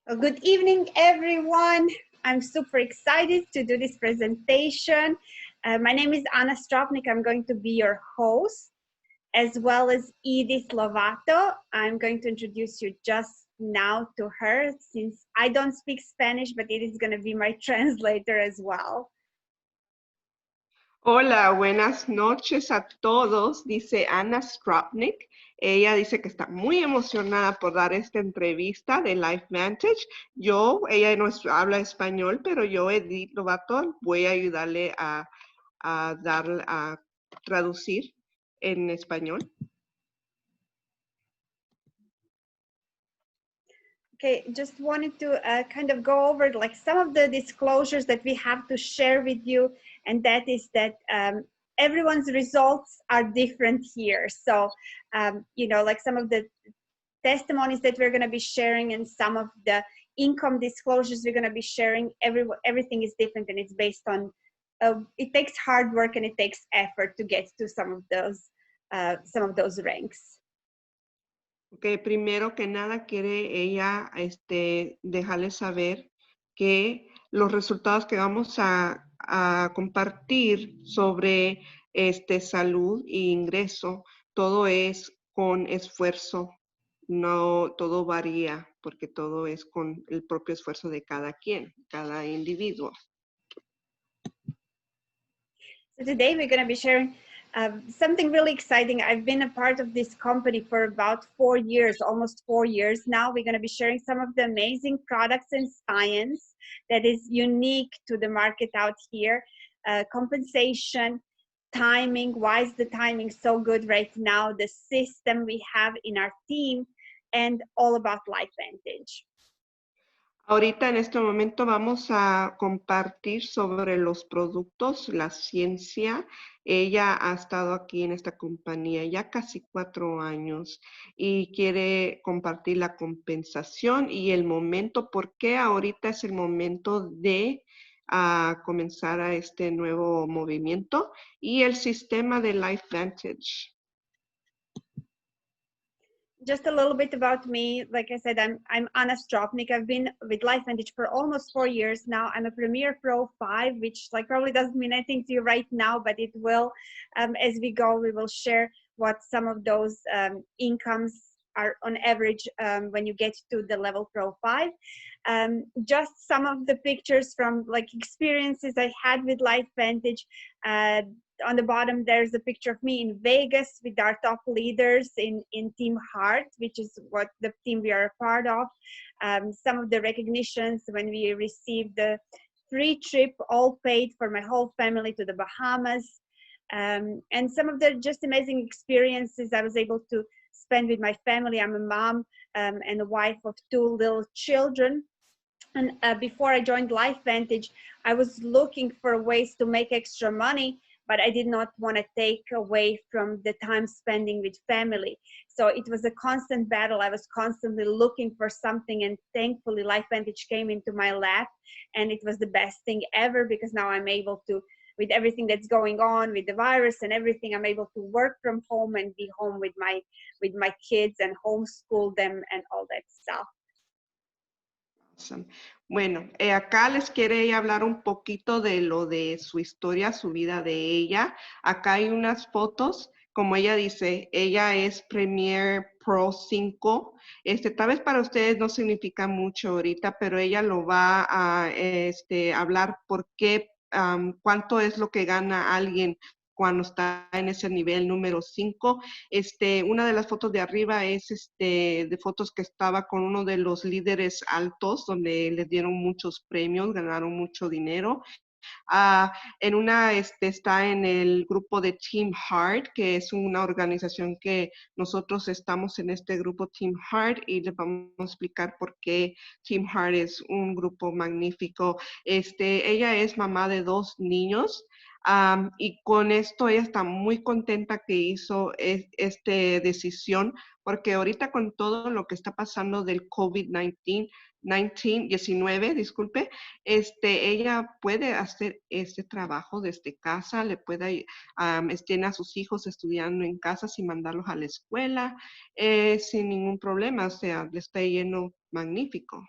Well, good evening, everyone. I'm super excited to do this presentation. My name is Anna Stropnik. I'm going to be your host, as well as Edith Lovato. I'm going to introduce you just now to her, since I don't speak Spanish, but it is going to be my translator as well. Hola, buenas noches a todos, dice Anna Stropnik. Ella dice que está muy emocionada por dar esta entrevista de LifeVantage. Ella no habla español, pero yo, Edith Lovato, voy a ayudarle a traducir en español. Okay, just wanted to kind of go over like some of the disclosures that we have to share with you, and that is that everyone's results are different here. So, you know, like some of the testimonies that we're going to be sharing and some of the income disclosures we're going to be sharing, everything is different, and it's based on, it takes hard work and it takes effort to get to some of those ranks. Okay, primero que nada quiere ella dejarles saber que los resultados que vamos a compartir sobre salud e ingreso, todo es con esfuerzo, no todo varía porque todo es con el propio esfuerzo de cada quien, cada individuo. So today we're going to be sharing something really exciting. I've been a part of this company for about 4 years, almost 4 years now. We're going to be sharing some of the amazing products and science that is unique to the market out here. Compensation, timing, why is the timing so good right now, the system we have in our team, and all about LifeVantage. Ahorita en este momento vamos a compartir sobre los productos, la ciencia. Ella ha estado aquí en esta compañía ya casi 4 años y quiere compartir la compensación y el momento, por qué ahorita es el momento de comenzar a este nuevo movimiento y el sistema de LifeVantage. Just a little bit about me. Like I said, I'm Anna Stropnik. I've been with LifeVantage for almost 4 years now. I'm a Premier Pro 5, which like probably doesn't mean anything to you right now, but it will. As we go, we will share what some of those incomes are on average when you get to the level Pro 5. Just some of the pictures from like experiences I had with LifeVantage. On the bottom, there's a picture of me in Vegas with our top leaders in Team Heart, which is what the team we are a part of. Some of the recognitions when we received the free trip, all paid for my whole family to the Bahamas. And some of the just amazing experiences I was able to spend with my family. I'm a mom and a wife of 2 little children. And before I joined LifeVantage, I was looking for ways to make extra money, but I did not want to take away from the time spending with family. So it was a constant battle. I was constantly looking for something, and thankfully LifeVantage came into my lap, and it was the best thing ever, because now I'm able to, with everything that's going on with the virus and everything, I'm able to work from home and be home with my kids and homeschool them and all that stuff. Bueno, acá les quiere ella hablar un poquito de lo de su historia, su vida de ella. Acá hay unas fotos, como ella dice, ella es Premier Pro 5. Tal vez para ustedes no significa mucho ahorita, pero ella lo va a hablar por qué, cuánto es lo que gana alguien cuando está en ese nivel número 5. Una de las fotos de arriba es de fotos que estaba con uno de los líderes altos, donde les dieron muchos premios, ganaron mucho dinero. En una está en el grupo de Team Heart, que es una organización que nosotros estamos en este grupo Team Heart, y les vamos a explicar por qué Team Heart es un grupo magnífico. Ella es mamá de 2 niños. Y con esto ella está muy contenta que hizo esta decisión, porque ahorita con todo lo que está pasando del COVID-19, disculpe, ella puede hacer este trabajo desde casa, le puede, tiene a sus hijos estudiando en casa sin mandarlos a la escuela, sin ningún problema, o sea, le está yendo magnífico.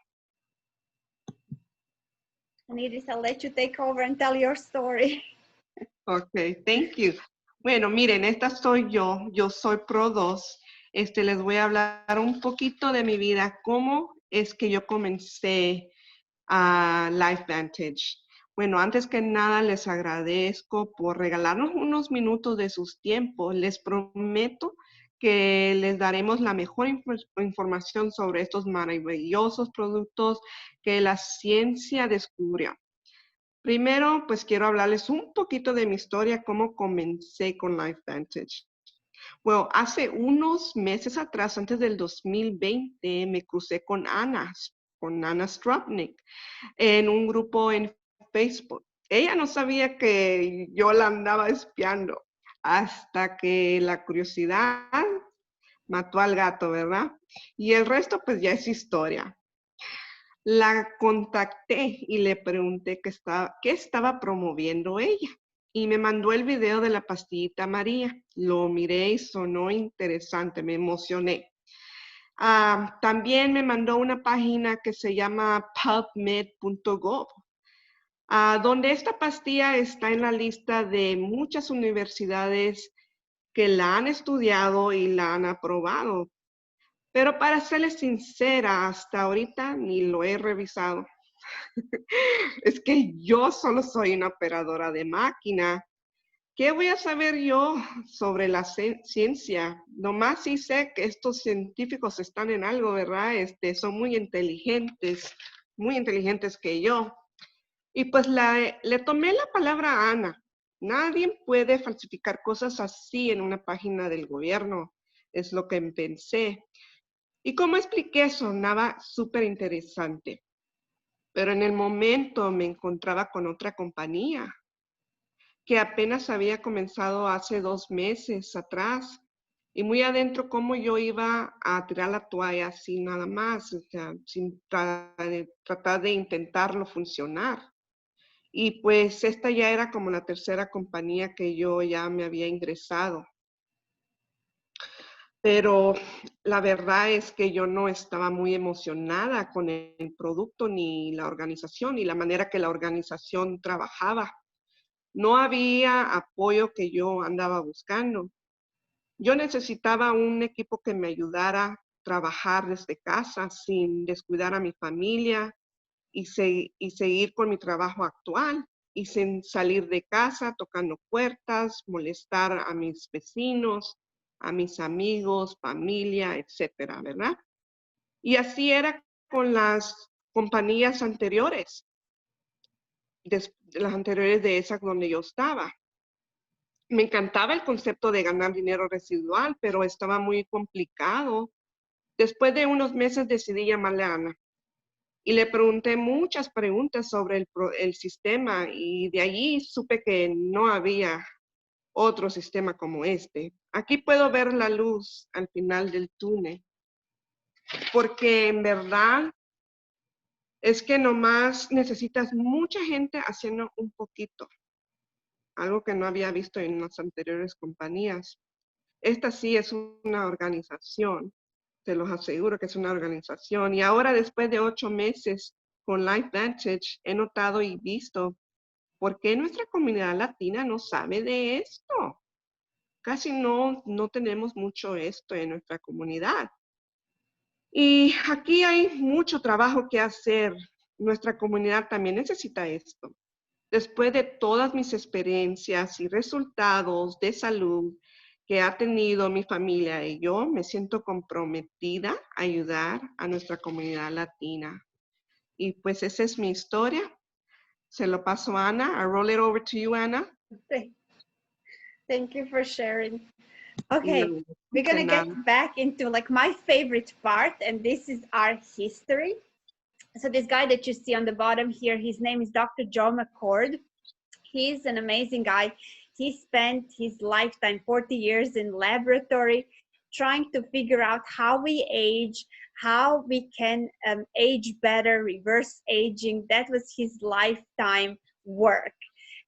Nidis, I'll let you take over and tell your story. Ok, thank you. Bueno, miren, esta soy yo soy Pro 2. Les voy a hablar un poquito de mi vida, cómo es que yo comencé a LifeVantage. Bueno, antes que nada les agradezco por regalarnos unos minutos de sus tiempos. Les prometo que les daremos la mejor información sobre estos maravillosos productos que la ciencia descubrió. Primero, pues quiero hablarles un poquito de mi historia, cómo comencé con LifeVantage. Bueno, hace unos meses atrás, antes del 2020, me crucé con Ana Stropnik, en un grupo en Facebook. Ella no sabía que yo la andaba espiando, hasta que la curiosidad mató al gato, ¿verdad? Y el resto, pues ya es historia. La contacté y le pregunté qué estaba promoviendo ella. Y me mandó el video de la pastillita María. Lo miré y sonó interesante, me emocioné. También me mandó una página que se llama pubmed.gov, donde esta pastilla está en la lista de muchas universidades que la han estudiado y la han aprobado. Pero para serles sincera, hasta ahorita ni lo he revisado. Es que yo solo soy una operadora de máquina. ¿Qué voy a saber yo sobre la ciencia? Nomás sí sé que estos científicos están en algo, ¿verdad? Son muy inteligentes que yo. Y pues le tomé la palabra a Ana. Nadie puede falsificar cosas así en una página del gobierno. Es lo que pensé. Y como expliqué, sonaba súper interesante. Pero en el momento me encontraba con otra compañía que apenas había comenzado hace 2 meses atrás. Y muy adentro, cómo yo iba a tirar la toalla así nada más, o sea, sin tratar de intentarlo funcionar. Y pues esta ya era como la tercera compañía que yo ya me había ingresado. Pero la verdad es que yo no estaba muy emocionada con el producto, ni la organización, ni la manera que la organización trabajaba. No había apoyo que yo andaba buscando. Yo necesitaba un equipo que me ayudara a trabajar desde casa sin descuidar a mi familia y seguir con mi trabajo actual y sin salir de casa, tocando puertas, molestar a mis vecinos, a mis amigos, familia, etcétera, ¿verdad? Y así era con las compañías anteriores, las anteriores de esas donde yo estaba. Me encantaba el concepto de ganar dinero residual, pero estaba muy complicado. Después de unos meses decidí llamarle a Ana y le pregunté muchas preguntas sobre el sistema y de allí supe que no había otro sistema como este. Aquí puedo ver la luz al final del túnel, porque en verdad es que nomás necesitas mucha gente haciendo un poquito, algo que no había visto en las anteriores compañías. Esta sí es una organización, te los aseguro que es una organización. Y ahora, después de 8 meses con LifeVantage, he notado y visto por qué nuestra comunidad latina no sabe de esto. Casi no tenemos mucho esto en nuestra comunidad. Y aquí hay mucho trabajo que hacer. Nuestra comunidad también necesita esto. Después de todas mis experiencias y resultados de salud que ha tenido mi familia y yo, me siento comprometida a ayudar a nuestra comunidad latina. Y pues esa es mi historia. Se lo paso a Ana. I roll it over to you, Ana. Thank you for sharing. Okay, we're gonna get back into like my favorite part, and this is our history. So this guy that you see on the bottom here, his name is Dr. Joe McCord. He's an amazing guy. He spent his lifetime, 40 years in laboratory, trying to figure out how we age, how we can age better, reverse aging. That was his lifetime work.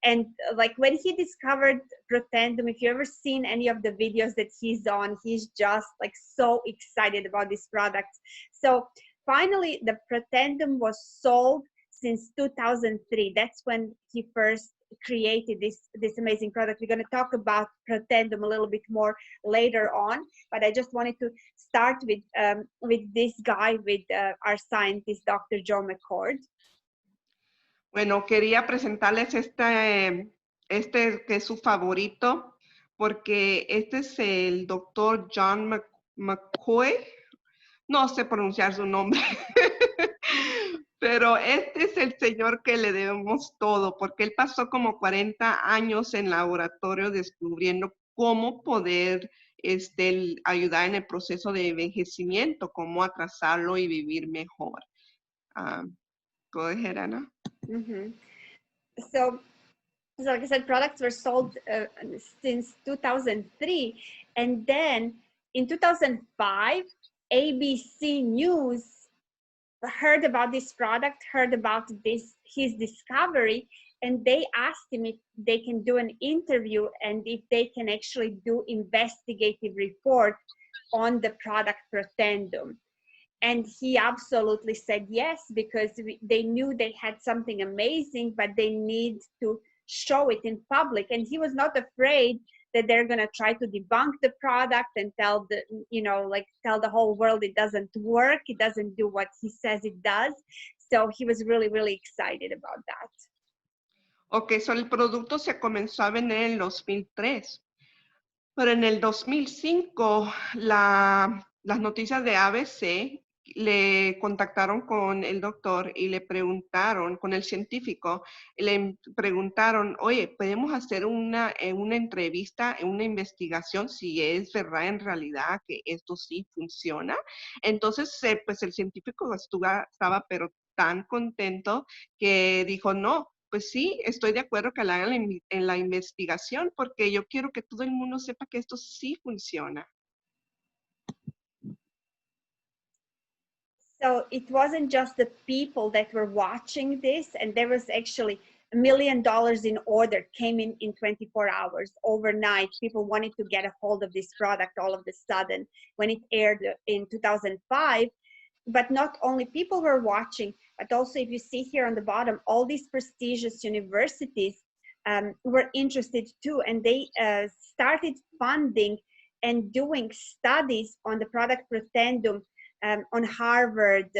And like when he discovered Protandim, if you ever seen any of the videos that he's on, he's just like so excited about this product. So finally, the Protandim was sold since 2003. That's when he first created this amazing product. We're going to talk about Protandim a little bit more later on, but I just wanted to start with this guy, with our scientist, Dr. Joe McCord. Bueno, quería presentarles este que es su favorito, porque este es el doctor John McCoy. No sé pronunciar su nombre, pero este es el señor que le debemos todo, porque él pasó como 40 años en laboratorio descubriendo cómo poder ayudar en el proceso de envejecimiento, cómo atrasarlo y vivir mejor. Go ahead, Anna. Mm-hmm. So like I said, products were sold since 2003, and then in 2005, ABC News heard about this product, heard about his discovery, and they asked him if they can do an interview and if they can actually do investigative report on the product Protandim. And he absolutely said yes, because they knew they had something amazing, but they need to show it in public. And he was not afraid that they're going to try to debunk the product and tell the whole world it doesn't work, it doesn't do what he says it does. So he was really, really excited about that. Ok, so el producto se comenzó a vender en el 2003, pero en el 2005 las noticias de ABC le contactaron con el doctor y le preguntaron, con el científico, le preguntaron, oye, ¿podemos hacer una entrevista, una investigación si es verdad en realidad que esto sí funciona? Entonces, pues el científico estaba pero tan contento que dijo, no, pues sí, estoy de acuerdo que la hagan en la investigación porque yo quiero que todo el mundo sepa que esto sí funciona. So it wasn't just the people that were watching this, and there was actually $1 million in order came in 24 hours overnight. People wanted to get a hold of this product all of a sudden when it aired in 2005. But not only people were watching, but also if you see here on the bottom, all these prestigious universities were interested too, and they started funding and doing studies on the product Protandim. On Harvard,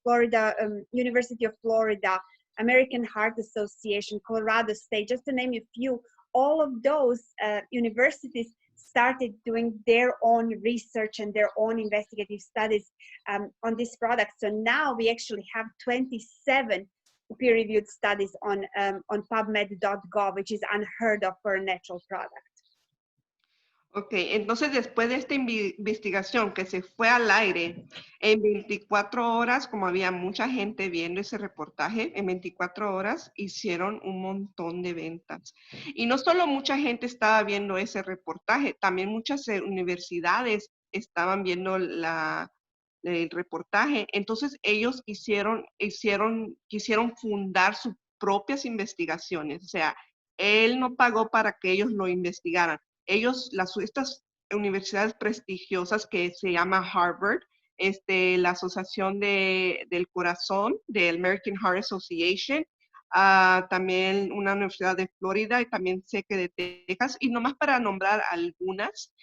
Florida, University of Florida, American Heart Association, Colorado State, just to name a few. All of those universities started doing their own research and their own investigative studies on this product. So now we actually have 27 peer-reviewed studies on PubMed.gov, which is unheard of for a natural product. Ok, entonces después de esta investigación que se fue al aire, en 24 horas, como había mucha gente viendo ese reportaje, en 24 horas hicieron un montón de ventas. Y no solo mucha gente estaba viendo ese reportaje, también muchas universidades estaban viendo el reportaje. Entonces ellos quisieron fundar sus propias investigaciones. O sea, él no pagó para que ellos lo investigaran. Estas universidades prestigiosas que se llama Harvard, la Asociación del Corazón, del American Heart Association, también una universidad de Florida y también sé que de Texas, y nomás para nombrar algunas,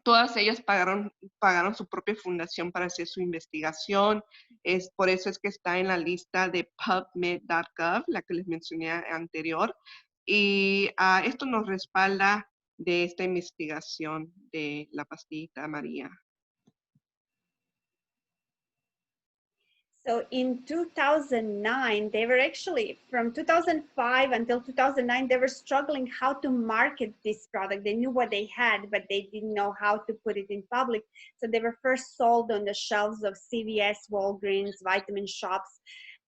todas ellas pagaron su propia fundación para hacer su investigación. Por eso es que está en la lista de PubMed.gov, la que les mencioné anterior. Y esto nos respalda de esta investigación de la pastillita María. So in 2009, they were actually, from 2005 until 2009, they were struggling how to market this product. They knew what they had, but they didn't know how to put it in public. So they were first sold on the shelves of CVS, Walgreens, vitamin shops,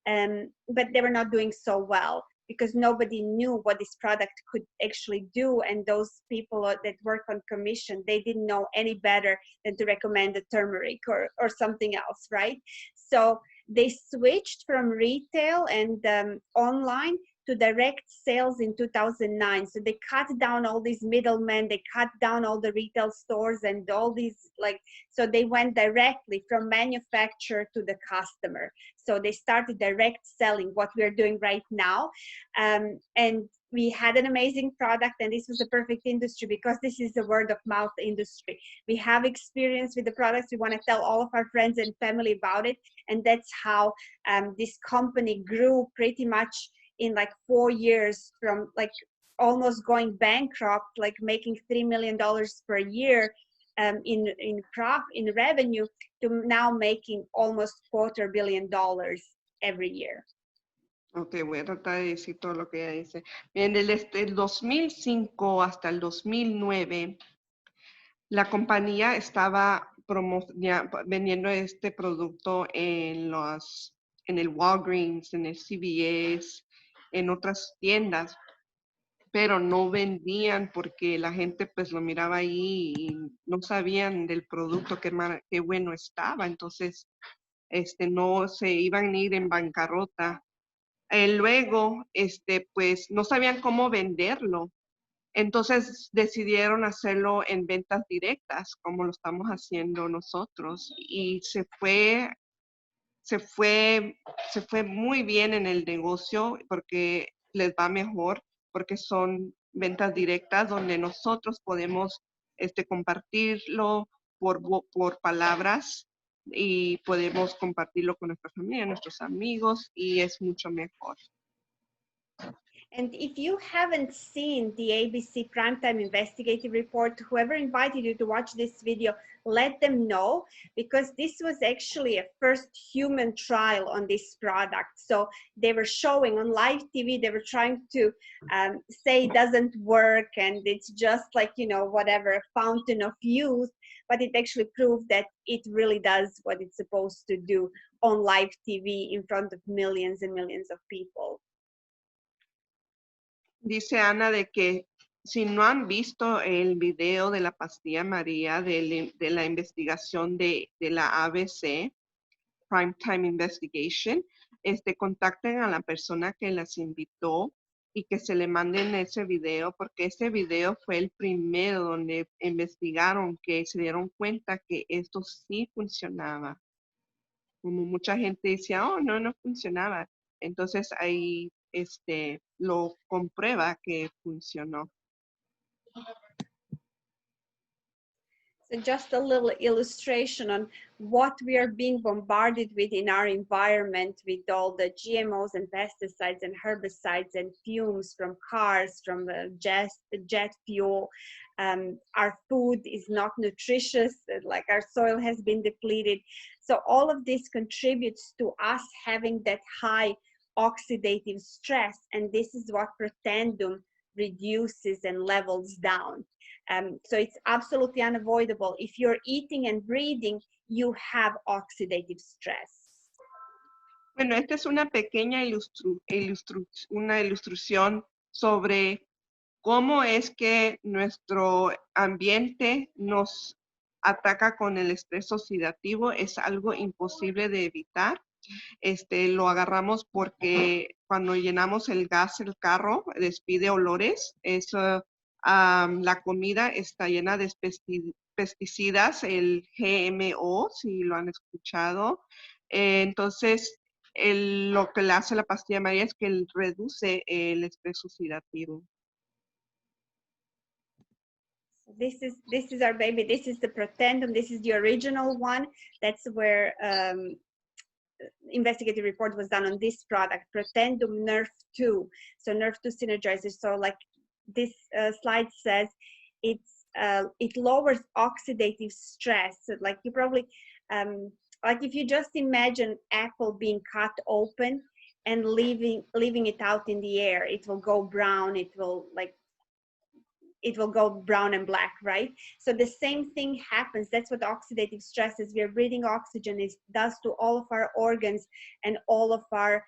but they were not doing so well, because nobody knew what this product could actually do. And those people that work on commission, they didn't know any better than to recommend the turmeric or something else, right? So they switched from retail and online to direct sales in 2009. So they cut down all these middlemen, they cut down all the retail stores and all these, like, so they went directly from manufacturer to the customer. So they started direct selling, what we're doing right now. And we had an amazing product, and this was a perfect industry because this is the word of mouth industry. We have experience with the products. We want to tell all of our friends and family about it. And that's how this company grew pretty much in like 4 years, from like almost going bankrupt, like making $3 million per year in revenue, to now making almost $250 million every year. Ok, voy a tratar de decir todo lo que ella dice. Bien, desde el 2005 hasta el 2009, la compañía estaba vendiendo este producto en el Walgreens, en el CVS, en otras tiendas, pero no vendían porque la gente pues lo miraba ahí y no sabían del producto, qué bueno estaba. Entonces, no se iban a ir en bancarrota. Luego, pues no sabían cómo venderlo. Entonces decidieron hacerlo en ventas directas, como lo estamos haciendo nosotros. Y se fue muy bien en el negocio porque les va mejor, porque son ventas directas donde nosotros podemos compartirlo por palabras y podemos compartirlo con nuestra familia, nuestros amigos, y es mucho mejor. And if you haven't seen the ABC Primetime Investigative Report, whoever invited you to watch this video, let them know, because this was actually a first human trial on this product. So they were showing on live TV, they were trying to say it doesn't work and it's just like, you know, whatever, a fountain of youth, but it actually proved that it really does what it's supposed to do on live TV in front of millions and millions of people. Dice Ana de que si no han visto el video de la pastilla María de la investigación de la ABC, Primetime Investigation, contacten a la persona que las invitó y que se le manden ese video, porque ese video fue el primero donde investigaron, que se dieron cuenta que esto sí funcionaba. Como mucha gente decía, oh, no funcionaba. Entonces ahí lo comprueba que funcionó. So just a little illustration on what we are being bombarded with in our environment, with all the GMOs and pesticides and herbicides and fumes from cars, from the jet fuel. Our food is not nutritious, like our soil has been depleted. So all of this contributes to us having that high oxidative stress, and this is what Protandum reduces and levels down. So it's absolutely unavoidable. If you're eating and breathing, you have oxidative stress. Bueno, esta es una pequeña ilustración sobre cómo es que nuestro ambiente nos ataca con el estrés oxidativo. Es algo imposible de evitar. Lo agarramos porque cuando llenamos el gas, el carro despide olores. La comida está llena de pesticidas, el GMO, si lo han escuchado. Entonces, lo que le hace la pastilla María es que reduce el estrés oxidativo. This is our baby. This is the Protandum. This is the original one. That's where investigative report was done on this product, Protandum Nerf 2. So Nerf 2 synergizes. So like this slide says, it lowers oxidative stress. So like you probably, like if you just imagine apple being cut open and leaving it out in the air, it will go brown. It will go brown and black, right? So the same thing happens. That's what oxidative stress is. We are breathing oxygen, it does to all of our organs and all of our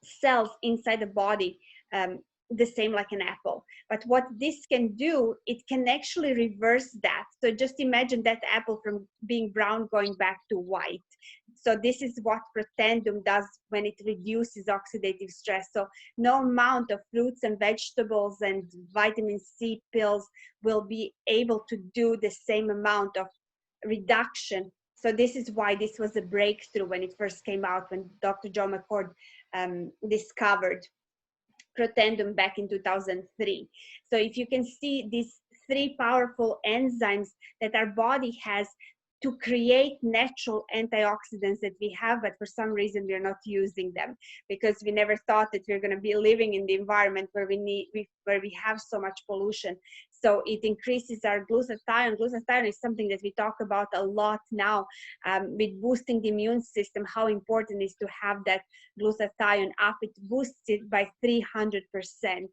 cells inside the body, the same like an apple. But what this can do, it can actually reverse that. So just imagine that apple from being brown going back to white. So this is what Protandum does when it reduces oxidative stress. So no amount of fruits and vegetables and vitamin C pills will be able to do the same amount of reduction. So this is why this was a breakthrough when it first came out, when Dr. Joe McCord discovered Protandum back in 2003. So if you can see these three powerful enzymes that our body has to create natural antioxidants that we have, but for some reason we're not using them because we never thought that we're going to be living in the environment where we have so much pollution. So it increases our glutathione. Glutathione is something that we talk about a lot now with boosting the immune system, how important it is to have that glutathione up. It boosts it by 300%.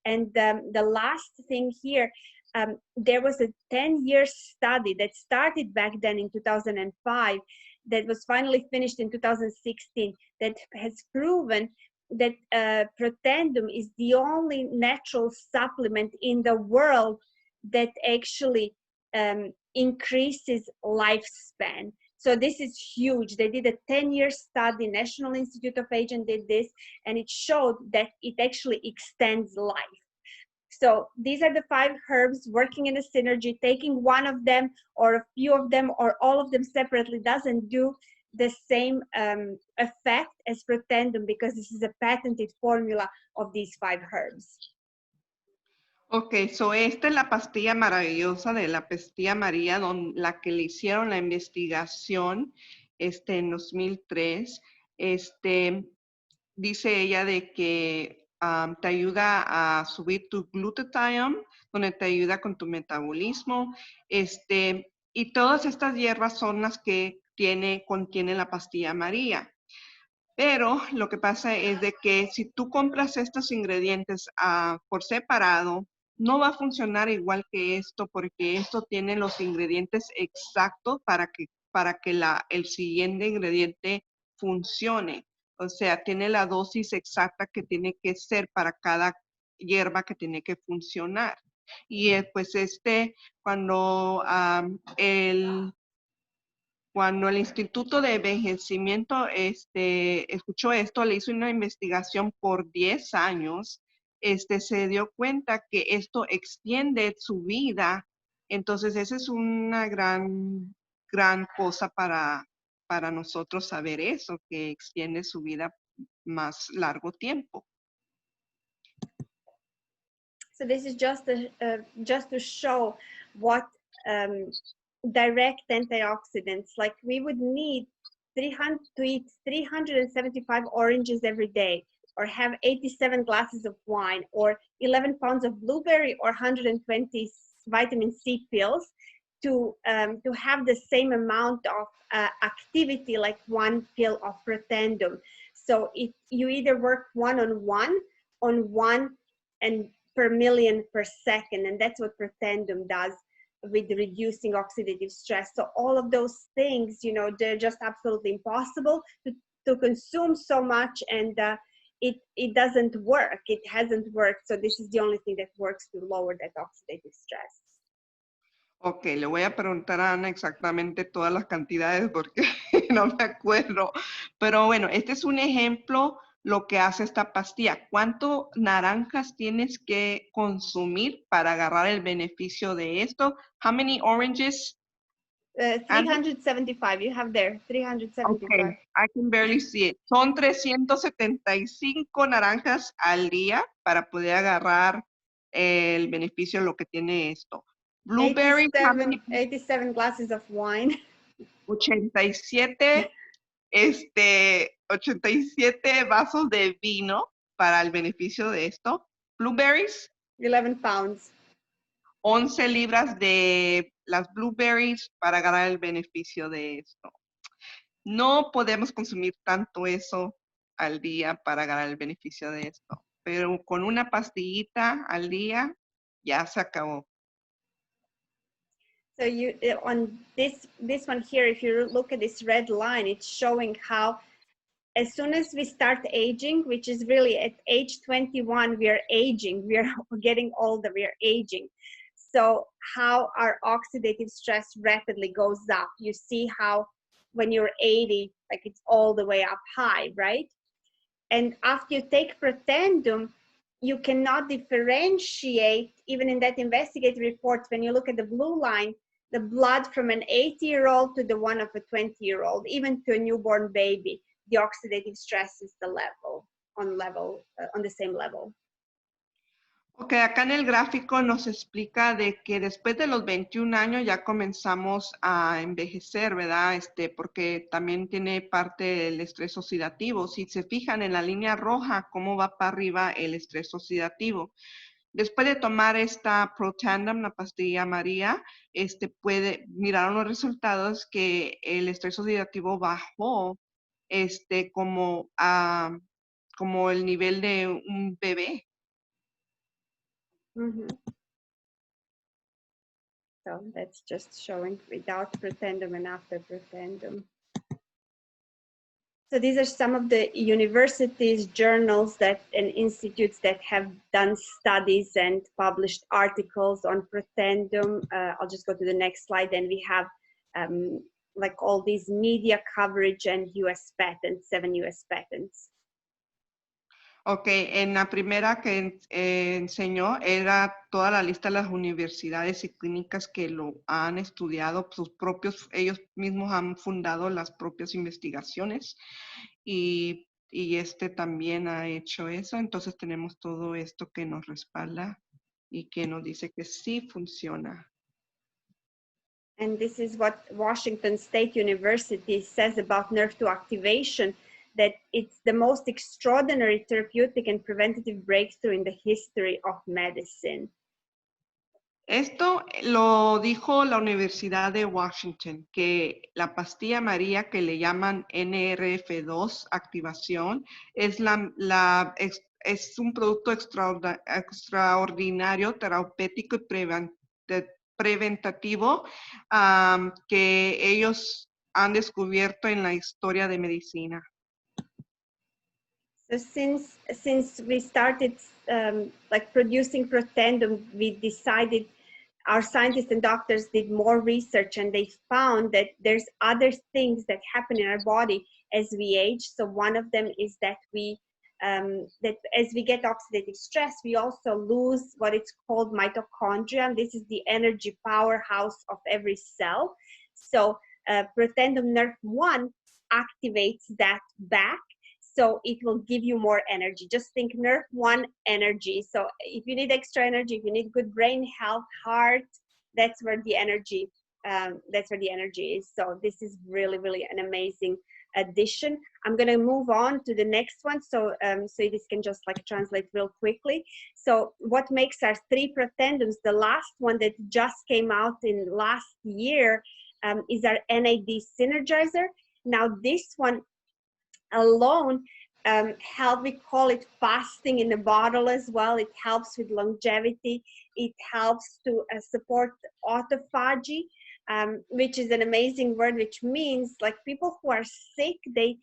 And the last thing here, there was a 10-year study that started back then in 2005 that was finally finished in 2016 that has proven that Protandum is the only natural supplement in the world that actually increases lifespan. So this is huge. They did a 10-year study, National Institute of Aging did this, and it showed that it actually extends life. So these are the 5 herbs working in a synergy. Taking one of them or a few of them or all of them separately doesn't do the same effect as Protandum because this is a patented formula of these 5 herbs. Ok, so esta es la pastilla maravillosa de la pastilla María, la que le hicieron la investigación en 2003. Dice ella de que te ayuda a subir tu glutathione, donde te ayuda con tu metabolismo. Y todas estas hierbas son las que contiene la pastilla María. Pero lo que pasa es de que si tú compras estos ingredientes por separado, no va a funcionar igual que esto, porque esto tiene los ingredientes exactos para que el siguiente ingrediente funcione. O sea, tiene la dosis exacta que tiene que ser para cada hierba que tiene que funcionar. Y pues cuando cuando el Instituto de Envejecimiento escuchó esto, le hizo una investigación por 10 años, se dio cuenta que esto extiende su vida. Entonces, esa es una gran cosa para nosotros saber eso, que extiende su vida más largo tiempo. So this is just to show what direct antioxidants, like we would need to eat 375 oranges every day, or have 87 glasses of wine, or 11 pounds of blueberry, or 120 vitamin C pills to have the same amount of activity like 1 pill of Protandum. So you either work one-on-one on 1 and per million per second, and that's what Protandum does with reducing oxidative stress. So all of those things, they're just absolutely impossible to consume so much, and it doesn't work. It hasn't worked. So this is the only thing that works to lower that oxidative stress. Ok, le voy a preguntar a Ana exactamente todas las cantidades porque no me acuerdo. Pero bueno, este es un ejemplo lo que hace esta pastilla. ¿Cuánto naranjas tienes que consumir para agarrar el beneficio de esto? How many oranges? 375, you have there, 375. Okay, I can barely see it. Son 375 naranjas al día para poder agarrar el beneficio de lo que tiene esto. Blueberries, 87 glasses of wine. 87 vasos de vino para el beneficio de esto. Blueberries, 11 pounds. 11 libras de las blueberries para ganar el beneficio de esto. No podemos consumir tanto eso al día para ganar el beneficio de esto, pero con una pastillita al día ya se acabó. So on this one here, if you look at this red line, it's showing how as soon as we start aging, which is really at age 21, we are aging, we are getting older, we are aging. So how our oxidative stress rapidly goes up. You see how when you're 80, like it's all the way up high, right? And after you take Protandum, you cannot differentiate, even in that investigative report, when you look at the blue line, the blood from an 80-year-old to the one of a 20-year-old, even to a newborn baby, the oxidative stress is the on the same level. Ok, acá en el gráfico nos explica de que después de los 21 años ya comenzamos a envejecer, ¿verdad? Porque también tiene parte del estrés oxidativo. Si se fijan en la línea roja, cómo va para arriba el estrés oxidativo. Después de tomar esta Protandim, la pastilla María, miraron los resultados que el estrés oxidativo bajó, como el nivel de un bebé. Mm-hmm. So that's just showing without Protandum and after Protandum. So these are some of the universities, journals and institutes that have done studies and published articles on Protandum. I'll just go to the next slide. Then we have like all these media coverage and US patents, 7 US patents. Ok, en la primera que enseñó era toda la lista de las universidades y clínicas que lo han estudiado, ellos mismos han fundado las propias investigaciones y también ha hecho eso. Entonces tenemos todo esto que nos respalda y que nos dice que sí funciona. And this is what Washington State University says about NERV2 activation, that it's the most extraordinary therapeutic and preventative breakthrough in the history of medicine. Esto lo dijo la Universidad de Washington, que la pastilla María, que le llaman NRF2 activación, es un producto extraordinario, terapéutico y preventativo que ellos han descubierto en la historia de medicina. So since we started like producing Protandum, we decided, our scientists and doctors did more research, and they found that there's other things that happen in our body as we age. So one of them is that that as we get oxidative stress, we also lose what it's called mitochondria. This is the energy powerhouse of every cell. So Protandum NERV1 activates that back. So it will give you more energy. Just think NERV1 energy. So if you need extra energy, if you need good brain health, heart, that's where the energy is. So this is really, really an amazing addition. I'm going to move on to the next one. So this can just like translate real quickly. So what makes our 3 Protandums, the last one that just came out in last year, is our NAD Synergizer. Now this one alone we call it fasting in a bottle as well. It helps with longevity. It helps to support autophagy, which is an amazing word, which means like people who are sick, they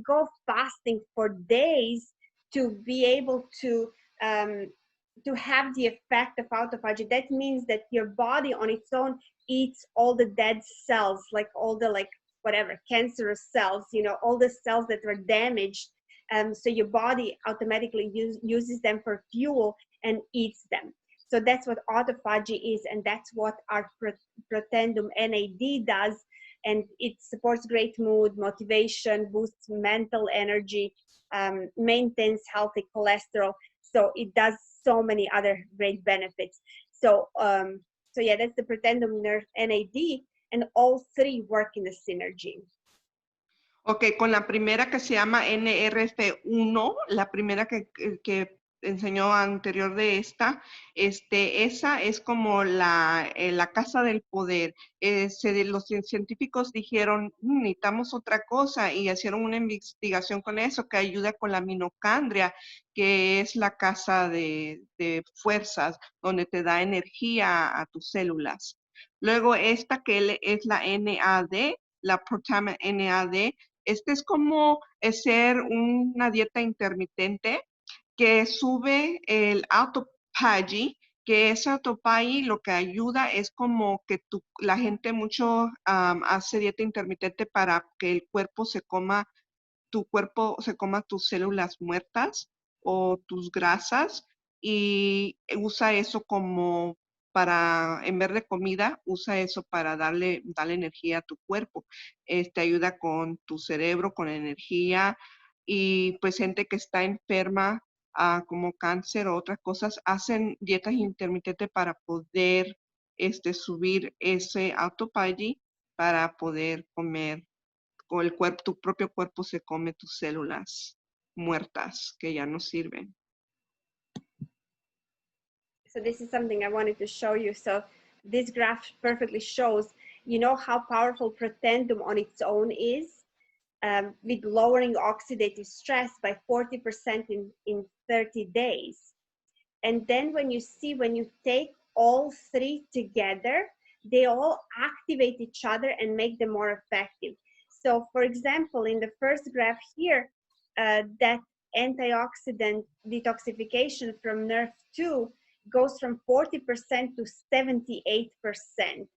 go fasting for days to be able to have the effect of autophagy. That means that your body on its own eats all the dead cells, like all the whatever cancerous cells, all the cells that were damaged. So your body automatically uses them for fuel and eats them. So that's what autophagy is, and that's what our Protandum NAD does. And it supports great mood, motivation, boosts mental energy, maintains healthy cholesterol. So it does so many other great benefits. So yeah, that's the Protandum NAD, and all 3 work in the synergy. Ok, con la primera que se llama NRF1, la primera que enseñó anterior de esta, esa es como la casa del poder. Los científicos dijeron, necesitamos otra cosa, y hicieron una investigación con eso que ayuda con la mitocondria, que es la casa de fuerzas, donde te da energía a tus células. Luego esta que es la NAD, la Protandim NAD, es como hacer una dieta intermitente que sube el autophagy que ese autophagy lo que ayuda es como que la gente mucho hace dieta intermitente para que el cuerpo se coma, tu cuerpo se coma tus células muertas o tus grasas y usa eso como para, en vez de comida, usa eso para darle energía a tu cuerpo. Te ayuda con tu cerebro, con energía y pues gente que está enferma como cáncer o otras cosas, hacen dietas intermitentes para poder subir ese autophagy para poder comer o el cuerpo, tu propio cuerpo se come tus células muertas que ya no sirven. So this is something I wanted to show you. So this graph perfectly shows, you know, how powerful Protandim on its own is, with lowering oxidative stress by 40% in 30 days. And then when you take all three together, they all activate each other and make them more effective. So for example, in the first graph here, that antioxidant detoxification from NRF2 goes from 40% to 78%.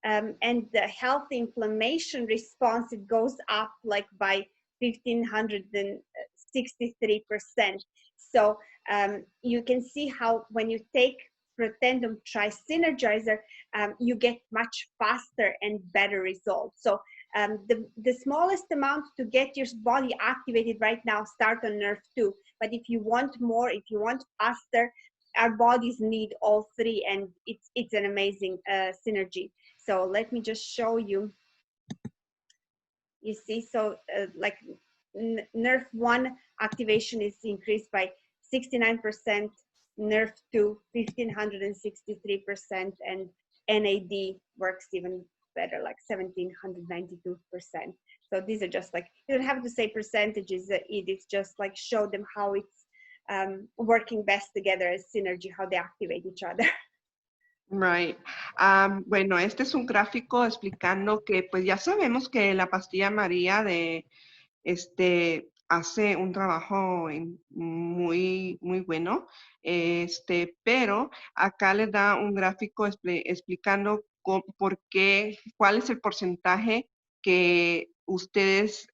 And the healthy inflammation response, it goes up like by 1,563%. So you can see how when you take Protandim TRI-SYNERGIZE, you get much faster and better results. So the smallest amount to get your body activated right now, start on NRF2. But if you want more, if you want faster, our bodies need all three, and it's an amazing synergy. So let me just show you. You see, so like NRF1 activation is increased by 69%, NRF2 1,563%, and NAD works even better, like 1,792%. So these are just like, you don't have to say percentages, it's just like show them how it's working best together as synergy, how they activate each other. Right. Bueno, este es un gráfico explicando que pues ya sabemos que la pastilla María hace un trabajo muy bueno, pero acá les da un gráfico explicando por qué, cuál es el porcentaje que ustedes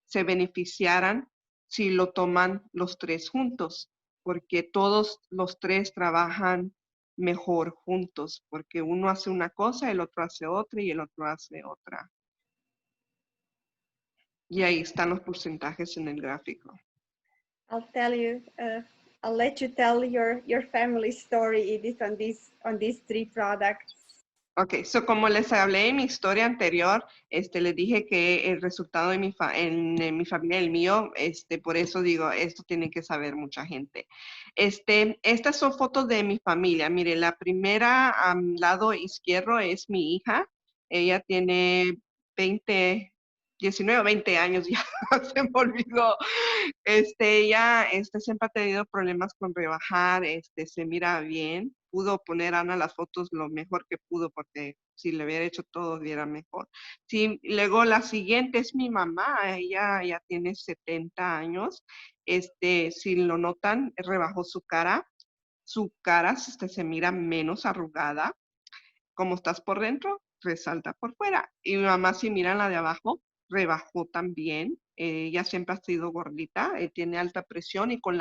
se beneficiaran si lo toman los tres juntos, porque todos los tres trabajan mejor juntos, porque uno hace una cosa, el otro hace otra y el otro hace otra. Y ahí están los porcentajes en el gráfico. I'll tell you, I'll let you tell your family story, Edith, on these three products. Ok, so como les hablé en mi historia anterior, les dije que el resultado de mi familia, el mío, por eso digo, esto tiene que saber mucha gente. Estas son fotos de mi familia. Mire, la primera al lado izquierdo es mi hija. Ella tiene 19 o 20 años, ya se me olvidó. Ella siempre ha tenido problemas con rebajar, se mira bien. Pudo poner Ana las fotos lo mejor que pudo, porque si le hubiera hecho todo, hubiera mejor. Sí, luego la siguiente es mi mamá, ella ya tiene 70 años. Si lo notan, rebajó su cara se mira menos arrugada. Como estás por dentro, resalta por fuera. Y mi mamá, si miran la de abajo, rebajó también. Ella siempre ha sido gordita, tiene alta presión y con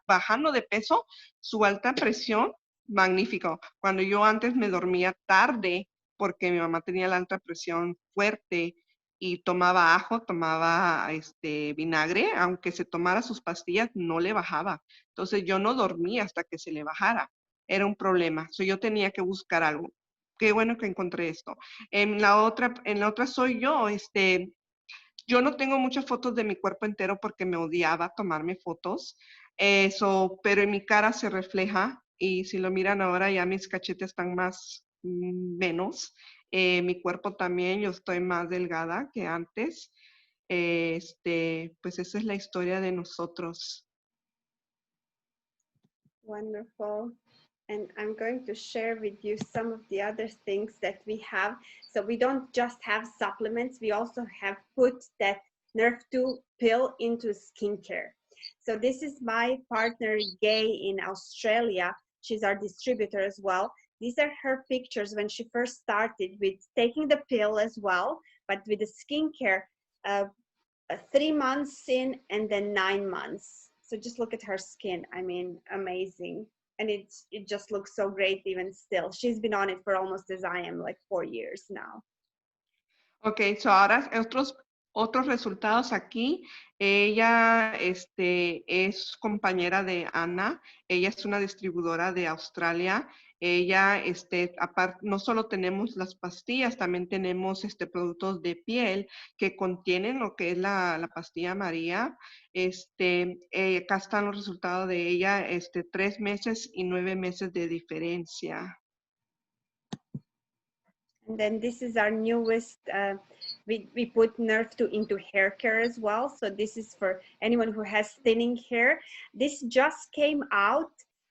bajando de peso, su alta presión, magnífico. Cuando yo antes me dormía tarde porque mi mamá tenía la alta presión fuerte y tomaba ajo, tomaba vinagre, aunque se tomara sus pastillas, no le bajaba. Entonces yo no dormía hasta que se le bajara. Era un problema. Yo tenía que buscar algo. Qué bueno que encontré esto. En la otra soy yo. Yo no tengo muchas fotos de mi cuerpo entero porque me odiaba tomarme fotos. Pero en mi cara se refleja y si lo miran ahora ya mis cachetes están más menos. Mi cuerpo también, yo estoy más delgada que antes. Pues esa es la historia de nosotros. Wonderful. And I'm going to share with you some of the other things that we have. So we don't just have supplements, we also have put that NRF2 pill into skincare. So this is my partner Gay in Australia, she's our distributor as well. These are her pictures when she first started with taking the pill as well, but with the skincare, 3 months in and then 9 months. So just look at her skin. I mean, amazing. And it just looks so great even still. She's been on it for almost as I am, like 4 years now. Ok, so ahora otros resultados aquí. Ella es compañera de Ana. Ella es una distribuidora de Australia. Ella, aparte, no solo tenemos las pastillas, también tenemos productos de piel que contienen lo que es la pastilla María. Acá están los resultados de ella, 3 meses y 9 meses de diferencia. And then this is our newest, we put Nerve 2 into hair care as well. So this is for anyone who has thinning hair. This just came out.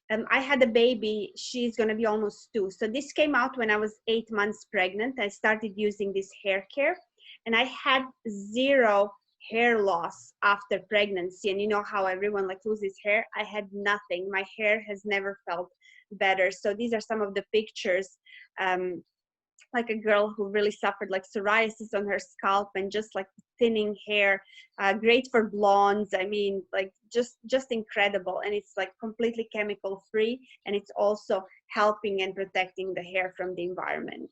I had a baby, she's gonna be almost 2. So this came out when I was 8 months pregnant. I started using this hair care and I had 0 hair loss after pregnancy. And you know how everyone like loses hair? I had nothing. My hair has never felt better. So these are some of the pictures. Like a girl who really suffered like psoriasis on her scalp and just like thinning hair, great for blondes. I mean, like just incredible. And it's like completely chemical free, and it's also helping and protecting the hair from the environment.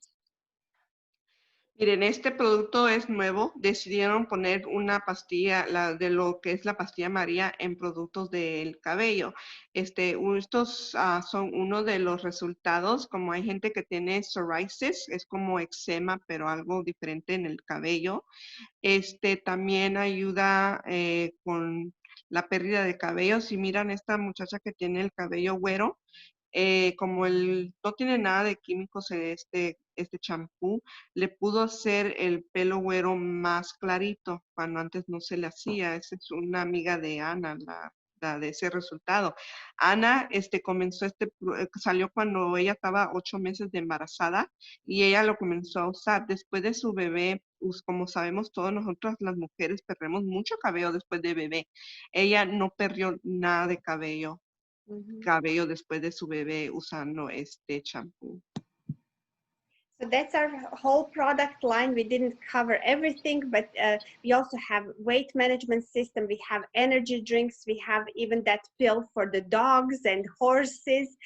Miren, este producto es nuevo. Decidieron poner una pastilla, de lo que es la pastilla María, en productos del cabello. Estos son uno de los resultados. Como hay gente que tiene psoriasis, es como eczema, pero algo diferente en el cabello. También ayuda con la pérdida de cabello. Si miran esta muchacha que tiene el cabello güero, como no tiene nada de químicos en este champú, le pudo hacer el pelo güero más clarito, cuando antes no se le hacía. Esa es una amiga de Ana, la de ese resultado. Ana comenzó salió cuando ella estaba 8 meses de embarazada y ella lo comenzó a usar después de su bebé. Pues, como sabemos todos nosotros las mujeres perdemos mucho cabello después de bebé. Ella no perdió nada de cabello. Cabello después de su bebé usando este champú. So that's our whole product line. We didn't cover everything, but we also have weight management system. We have energy drinks. We have even that pill for the dogs and horses.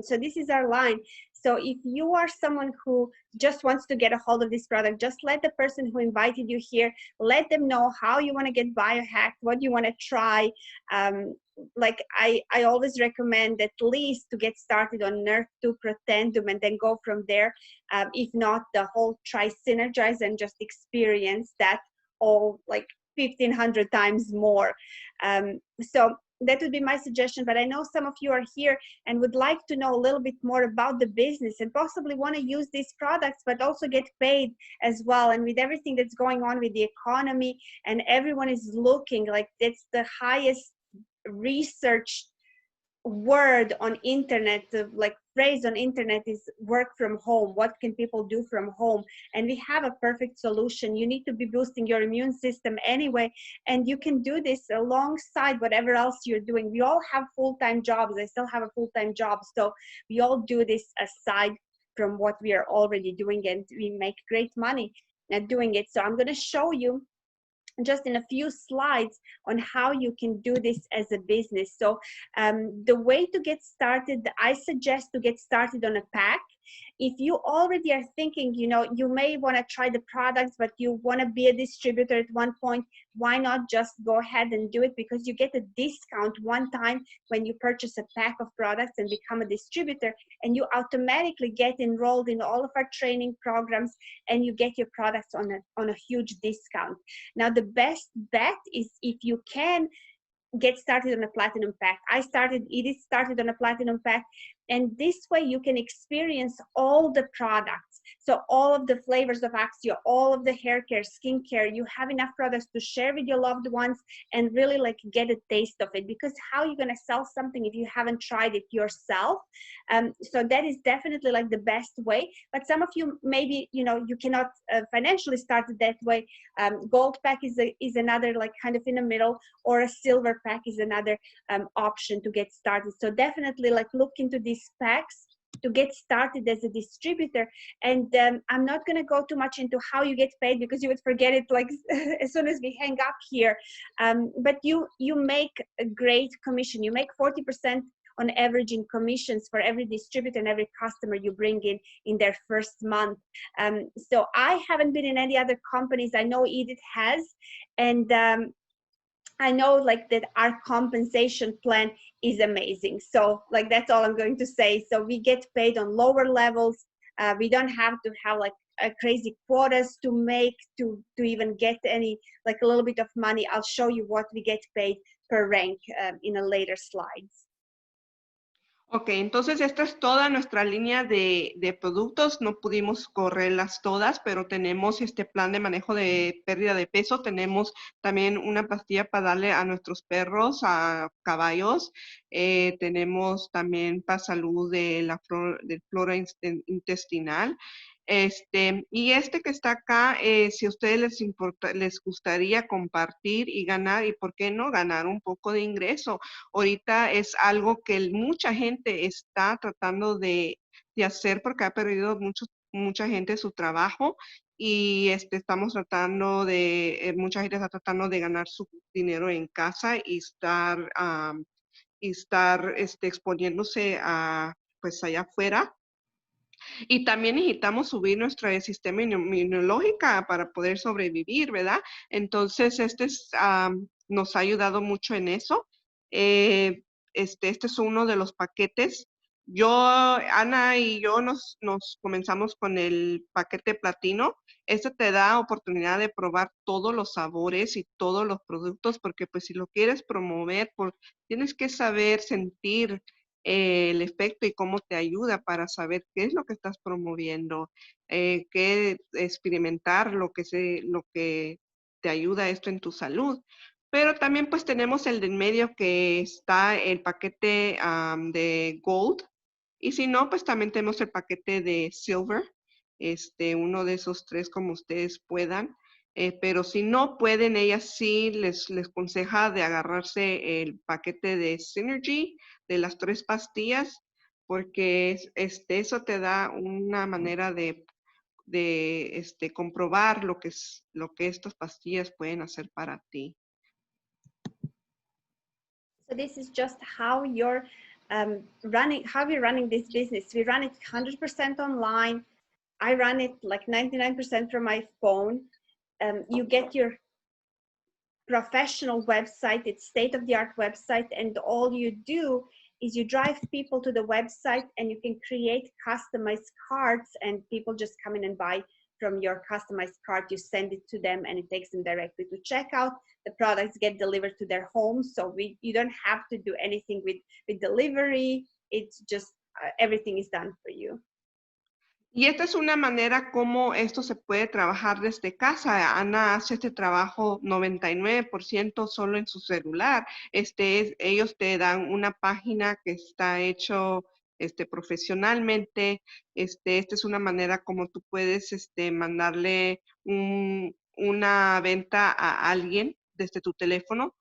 So this is our line. So if you are someone who just wants to get a hold of this product, just let the person who invited you here, let them know how you want to get biohacked, what you want to try. Like I always recommend at least to get started on Nerve 2 PROTANDIM and then go from there. If not, the whole TRI-SYNERGIZE and just experience that all like 1,500 times more. So that would be my suggestion, but I know some of you are here and would like to know a little bit more about the business and possibly want to use these products, but also get paid as well. And with everything that's going on with the economy and everyone is looking like it's the highest research word on internet, like phrase on internet is work from home. What can people do from home? And we have a perfect solution. You need to be boosting your immune system anyway, and you can do this alongside whatever else you're doing. We all have full-time jobs. I still have a full-time job, so we all do this aside from what we are already doing, and we make great money at doing it. So I'm going to show you just in a few slides on how you can do this as a business. So the way to get started, I suggest to get started on a pack. If you already are thinking, you know, you may want to try the products, but you want to be a distributor at one point, why not just go ahead and do it? Because you get a discount one time when you purchase a pack of products and become a distributor, and you automatically get enrolled in all of our training programs, and you get your products on a huge discount. Now, the best bet is if you can get started on a platinum pack. It started on a platinum pack, and this way you can experience all the products. So all of the flavors of Axio, all of the hair care, skin care, you have enough products to share with your loved ones and really like get a taste of it, because how are you going to sell something if you haven't tried it yourself? So that is definitely like the best way. But some of you, maybe, you know, you cannot financially start it that way. Gold pack is another, like kind of in the middle, or a silver pack is another option to get started. So definitely like look into these packs to get started as a distributor. And I'm not going to go too much into how you get paid, because you would forget it like as soon as we hang up here. But you make a great commission. You make 40% on average in commissions for every distributor and every customer you bring in their first month. So I haven't been in any other companies. I know Edith has, and I know like that our compensation plan is amazing. So like that's all I'm going to say. So we get paid on lower levels. We don't have to have like a crazy quotas to make to even get any, like a little bit of money. I'll show you what we get paid per rank in a later slides. Ok, entonces esta es toda nuestra línea de productos. No pudimos correrlas todas, pero tenemos este plan de manejo de pérdida de peso. Tenemos también una pastilla para darle a nuestros perros, a caballos. Tenemos también para salud de la flora intestinal. Y este que está acá, si a ustedes les gustaría compartir y ganar, y por qué no ganar un poco de ingreso. Ahorita es algo que mucha gente está tratando de hacer porque ha perdido mucha gente su trabajo, y estamos tratando mucha gente está tratando de ganar su dinero en casa y estar exponiéndose pues allá afuera. Y también necesitamos subir nuestro sistema inmunológico para poder sobrevivir, ¿verdad? Entonces, nos ha ayudado mucho en eso. Este es uno de los paquetes. Ana y yo nos comenzamos con el paquete platino. Este te da oportunidad de probar todos los sabores y todos los productos, porque pues si lo quieres promover, tienes que saber sentir el efecto y cómo te ayuda para saber qué es lo que estás promoviendo, qué experimentar lo que te ayuda esto en tu salud. Pero también pues tenemos el de en medio, que está el paquete de Gold, y si no, pues también tenemos el paquete de Silver, uno de esos tres como ustedes puedan. Pero si no pueden, ellas sí les aconseja de agarrarse el paquete de Synergy, de las 3 pastillas, porque eso te da una manera de comprobar lo que estas pastillas pueden hacer para ti. So this is just how you're we're running this business. We run it 100% online. I run it like 99% from my phone. You get your professional website. It's state-of-the-art website, and all you do is you drive people to the website, and you can create customized cards, and people just come in and buy from your customized card. You send it to them, and it takes them directly to checkout. The products get delivered to their homes, so you don't have to do anything with delivery. It's just everything is done for you. Y esta es una manera como esto se puede trabajar desde casa. Ana hace este trabajo 99% solo en su celular. Ellos te dan una página que está hecho profesionalmente. Esta es una manera como tú puedes mandarle una venta a alguien desde tu teléfono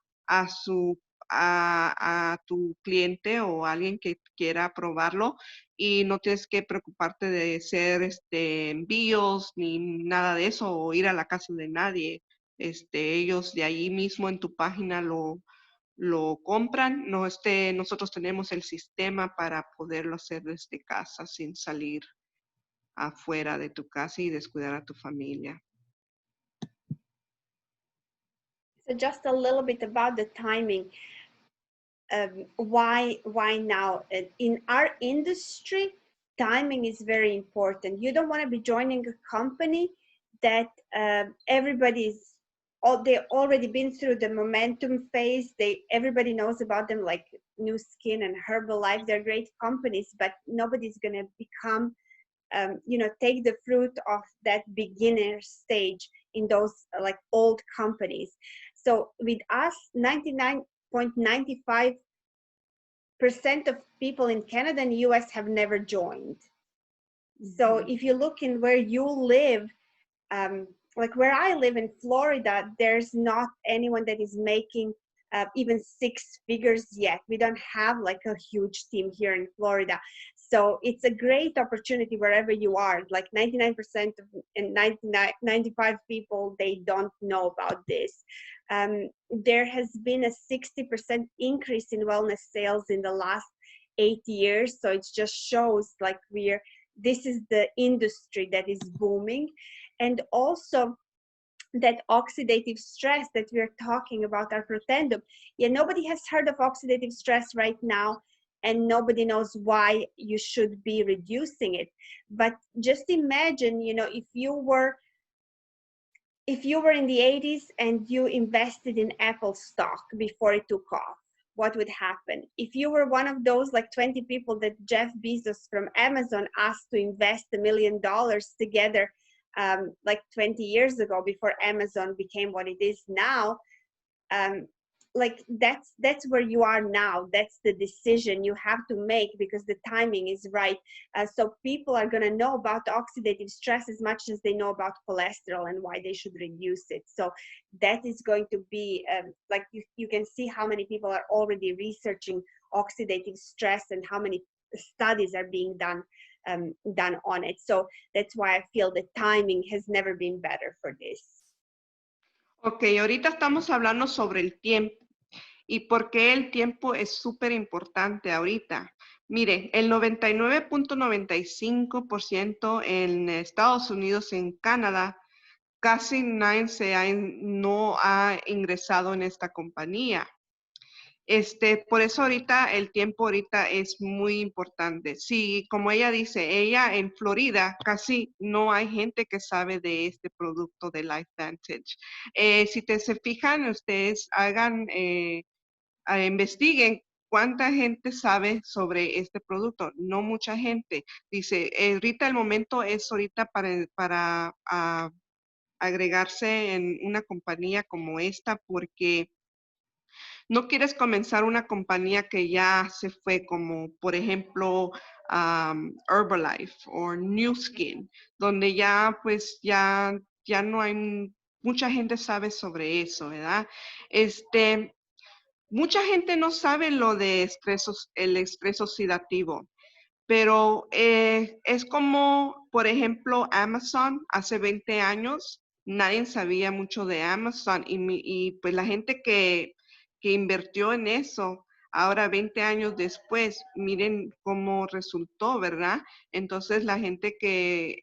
a tu cliente o a alguien que quiera probarlo, y no tienes que preocuparte de hacer envíos ni nada de eso, o ir a la casa de nadie. Ellos de ahí mismo en tu página lo compran. Nosotros tenemos el sistema para poderlo hacer desde casa sin salir afuera de tu casa y descuidar a tu familia. So just a little bit about the timing. Why now? In our industry, timing is very important. You don't want to be joining a company that everybody's they already been through the momentum phase. Everybody knows about them, like New Skin and Herbalife. They're great companies, but nobody's going to become you know, take the fruit of that beginner stage in those like old companies. So with us, 99.95% of people in Canada and US have never joined. So if you look in where you live, like where I live in Florida, there's not anyone that is making even 6 figures yet. We don't have like a huge team here in Florida. So it's a great opportunity wherever you are. Like 99% of, and 95 people, they don't know about this. There has been a 60% increase in wellness sales in the last 8 years. So it just shows like this is the industry that is booming. And also that oxidative stress that we're talking about, our PROTANDIM. Yeah, nobody has heard of oxidative stress right now, and nobody knows why you should be reducing it. But just imagine, you know, if you were in the 80s and you invested in Apple stock before it took off, what would happen? If you were one of those like 20 people that Jeff Bezos from Amazon asked to invest $1 million together like 20 years ago, before Amazon became what it is now, like that's where you are now. That's the decision you have to make because the timing is right. So people are going to know about oxidative stress as much as they know about cholesterol and why they should reduce it. So that is going to be like you can see how many people are already researching oxidative stress and how many studies are being done on it. So that's why I feel the timing has never been better for this. Ok, ahorita estamos hablando sobre el tiempo y por qué el tiempo es súper importante ahorita. Mire, el 99.95% en Estados Unidos, en Canadá, casi nadie no ha ingresado en esta compañía. Por eso ahorita el tiempo ahorita es muy importante. Sí, como ella dice, ella en Florida casi no hay gente que sabe de este producto de LifeVantage. Si se fijan, ustedes investiguen cuánta gente sabe sobre este producto. No mucha gente. Dice, ahorita el momento es ahorita para agregarse en una compañía como esta porque no quieres comenzar una compañía que ya se fue, como por ejemplo Herbalife o New Skin, donde ya pues ya no hay, mucha gente sabe sobre eso, ¿verdad? Mucha gente no sabe lo de el estrés oxidativo. Pero es como, por ejemplo, Amazon hace 20 años, nadie sabía mucho de Amazon y pues la gente que invirtió en eso, ahora 20 años después, miren cómo resultó, ¿verdad? Entonces la gente que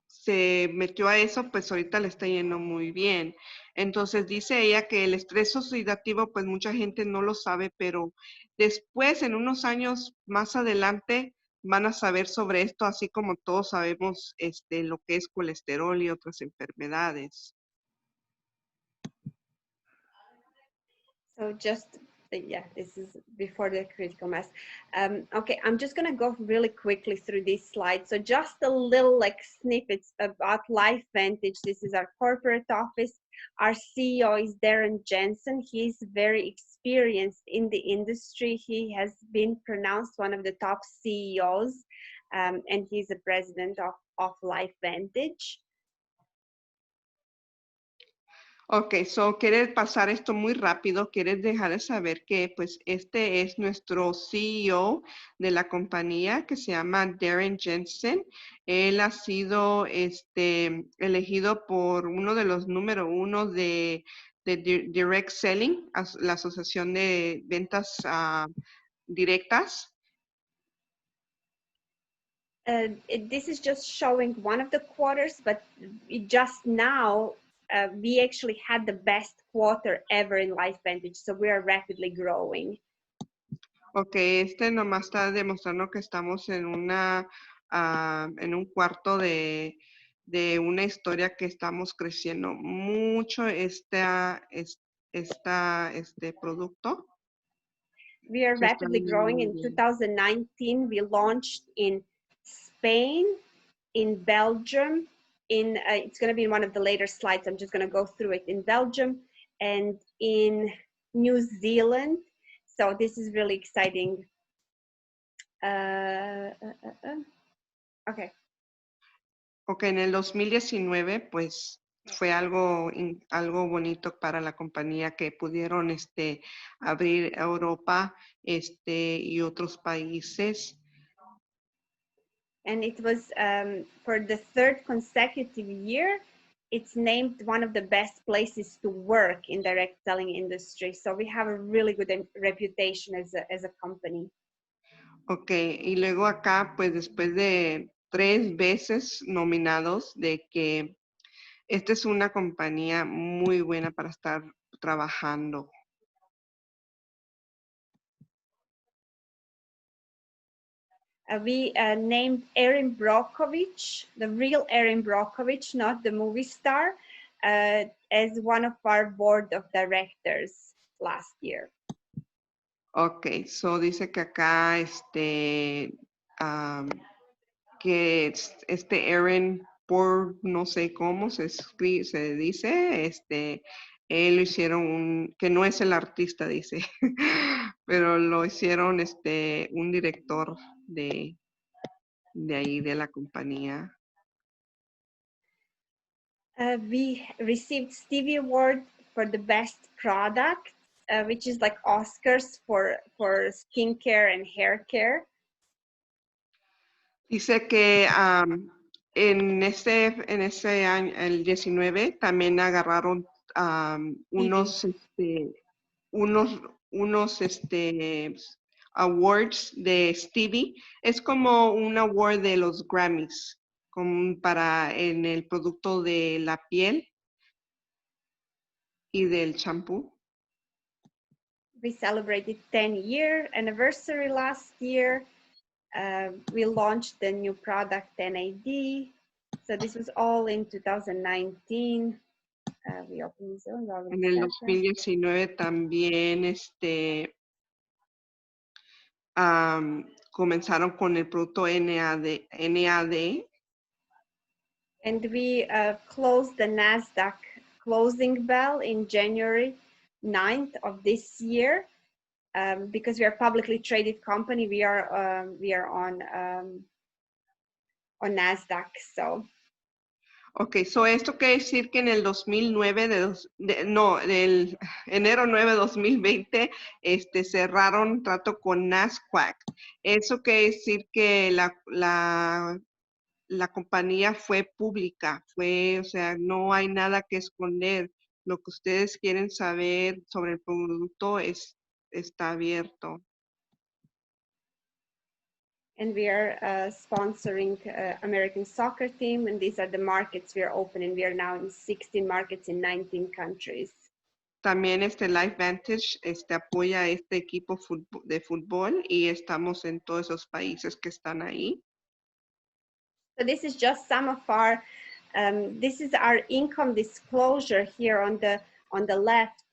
se metió a eso, pues ahorita le está yendo muy bien. Entonces dice ella que el estrés oxidativo, pues mucha gente no lo sabe, pero después, en unos años más adelante, van a saber sobre esto, así como todos sabemos lo que es colesterol y otras enfermedades. So just, yeah, this is before the critical mass. Okay, I'm just gonna go really quickly through this slide. So just a little like snippets about LifeVantage. This is our corporate office. Our CEO is Darren Jensen. He's very experienced in the industry. He has been pronounced one of the top CEOs, and he's the president of LifeVantage. Ok, so quieres pasar esto muy rápido, quieres dejar de saber que pues este es nuestro CEO de la compañía que se llama Darren Jensen. Él ha sido elegido por uno de los número 1 de Direct Selling, la asociación de ventas directas. This is just showing one of the quarters, but just now we actually had the best quarter ever in LifeVantage, so we are rapidly growing. Ok, nomás está demostrando que estamos en en un cuarto de una historia que estamos creciendo mucho este producto. We are Se está rapidly vendiendo growing. muy In bien. 2019, we launched in Spain, in Belgium, it's going to be in one of the later slides. I'm just going to go through it. In Belgium and in New Zealand. So this is really exciting. Okay. Ok, en el 2019, pues fue algo bonito para la compañía que pudieron abrir Europa y otros países. And it was for the third consecutive year, it's named one of the best places to work in direct selling industry. So we have a really good reputation as a company. Ok, y luego acá, pues después de 3 veces nominados de que esta es una compañía muy buena para estar trabajando. We named Erin Brockovich, the real Erin Brockovich, not the movie star, as one of our board of directors last year. Ok, so dice que acá que Erin, por no sé cómo se dice, él lo hicieron que no es el artista, dice, pero lo hicieron un director de ahí, de la compañía. We received Stevie Award for the best product, which is like Oscars for skincare and hair care. Dice que en ese año, el 19, también agarraron unos awards de Stevie. Es como un award de los Grammys, como para en el producto de la piel y del champú. We celebrated 10-year anniversary last year. We launched the new product NAD. So this was all in 2019. We opened En el 2019 también comenzaron con el producto NAD. And we closed the NASDAQ closing bell in January 9th of this year. Because we are a publicly traded company, we are on NASDAQ. So. Ok, so esto quiere decir que en el 2009, del enero 9 de 2020, cerraron trato con NASDAQ. Eso quiere decir que la compañía fue pública, o sea, no hay nada que esconder. Lo que ustedes quieren saber sobre el producto está abierto. And we are sponsoring American soccer team, and these are the markets we are opening. We are now in 16 markets in 19 countries. También LifeVantage apoya a este equipo de fútbol y estamos en todos esos países que están ahí. So this is just some of our, this is our income disclosure here on the left,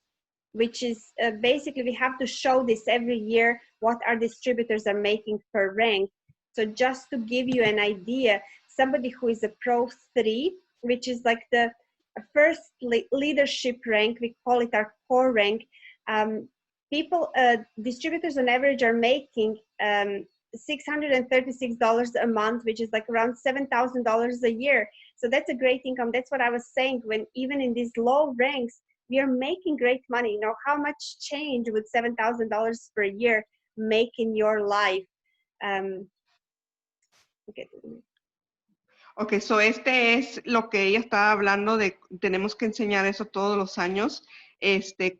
which is basically we have to show this every year what our distributors are making per rank. So just to give you an idea, somebody who is a Pro 3, which is like the first leadership rank, we call it our core rank, distributors on average are making $636 a month, which is like around $7,000 a year. So that's a great income. That's what I was saying, when even in these low ranks, we are making great money. You know, how much change would $7,000 per year make in your life? Ok, so es lo que ella estaba hablando de, tenemos que enseñar eso todos los años,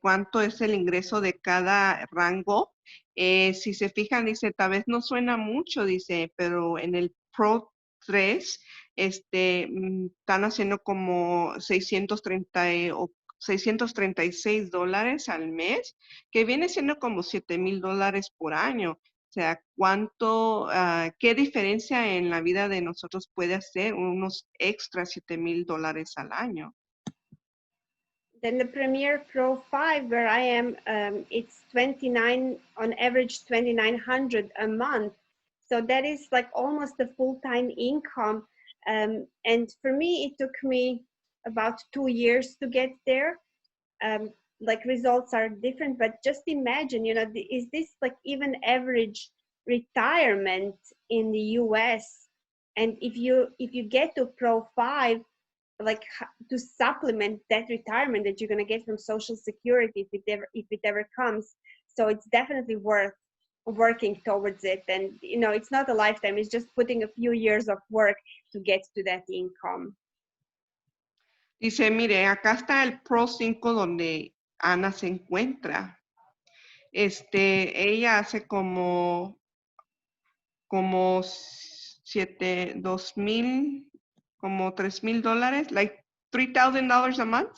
cuánto es el ingreso de cada rango. Si se fijan, dice, tal vez no suena mucho, dice, pero en el Pro 3, están haciendo como $636 al mes, que viene siendo como $7,000 por año. O sea, qué diferencia en la vida de nosotros puede hacer unos extra $7,000 al año. Then the Premiere Pro 5, where I am, it's 29 on average 2,900 a month. So that is like almost a full-time income. And for me, it took me about 2 years to get there. Um, like results are different, but just imagine, is this like even average retirement in the US? And if you get to Pro 5, like to supplement that retirement that you're going to get from Social Security if it ever comes. So it's definitely worth working towards it. And it's not a lifetime, it's just putting a few years of work to get to that income. Dice, mire, acá está el Pro 5 donde Ana se encuentra. Ella hace como 2,000, como $3,000, like $3,000 a month.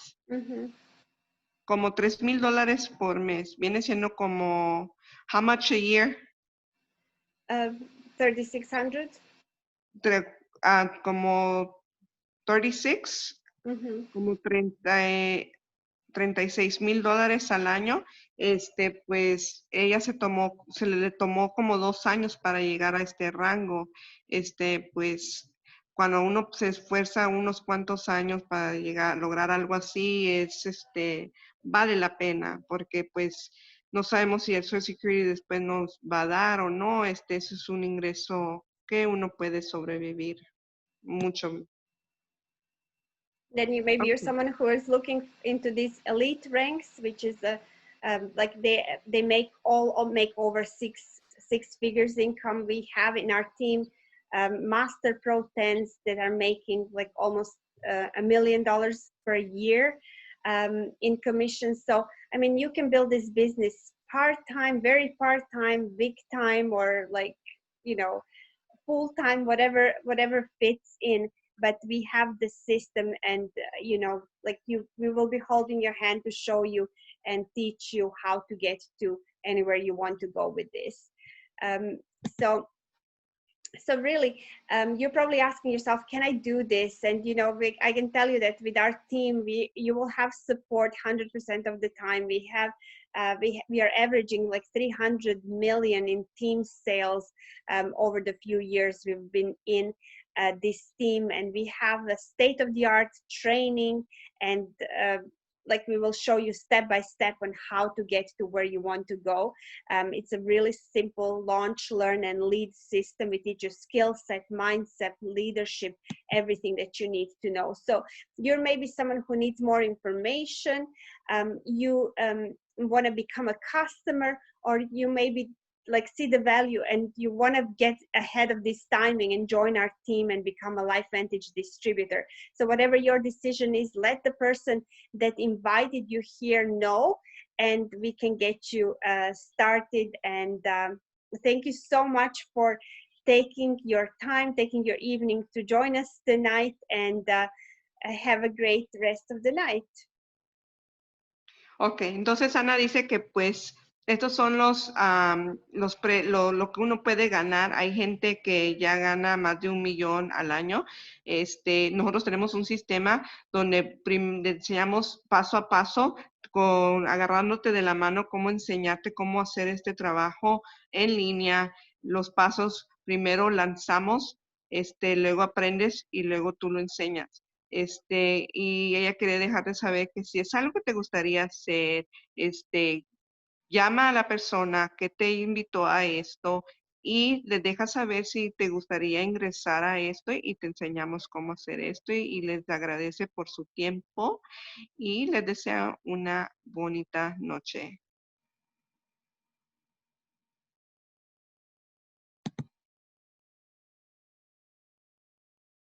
Como $3,000 por mes. Viene siendo como, how much a year? 3,600. Como 36, como 36,000 al año. Pues ella se le tomó como 2 años para llegar a este rango. Pues cuando uno se esfuerza unos cuantos años para lograr algo así, vale la pena, porque pues no sabemos si el Social Security después nos va a dar o no. Eso es un ingreso que uno puede sobrevivir mucho. Then maybe you're someone who is looking into these elite ranks, which is like they make over six figures income. We have in our team master pro 10s that are making like almost $1 million per year in commissions. So I mean, you can build this business part-time, very part-time, big time, or like full-time, whatever fits in. But we have the system, and we will be holding your hand to show you and teach you how to get to anywhere you want to go with this. So really, you're probably asking yourself, can I do this? And I can tell you that with our team, you will have support 100% of the time. We are averaging like 300 million in team sales over the few years we've been in this team, and we have a state-of-the-art training, and like we will show you step by step on how to get to where you want to go. It's a really simple launch, learn, and lead system. We teach you skill set, mindset, leadership, everything that you need to know. So you're maybe someone who needs more information. You want to become a customer, or you maybe like see the value and you want to get ahead of this timing and join our team and become a LifeVantage distributor. So whatever your decision is, let the person that invited you here know, and we can get you started. And thank you so much for taking your time, taking your evening to join us tonight, and have a great rest of the night. Ok, entonces Ana dice que pues estos son lo que uno puede ganar. Hay gente que ya gana más de $1 millón al año. Nosotros tenemos un sistema donde enseñamos paso a paso, agarrándote de la mano, cómo enseñarte cómo hacer este trabajo en línea. Los pasos, primero lanzamos, luego aprendes y luego tú lo enseñas. Y ella quería dejarte saber que si es algo que te gustaría hacer, llama a la persona que te invitó a esto y les deja saber si te gustaría ingresar a esto, y te enseñamos cómo hacer esto, y les agradece por su tiempo y les desea una bonita noche.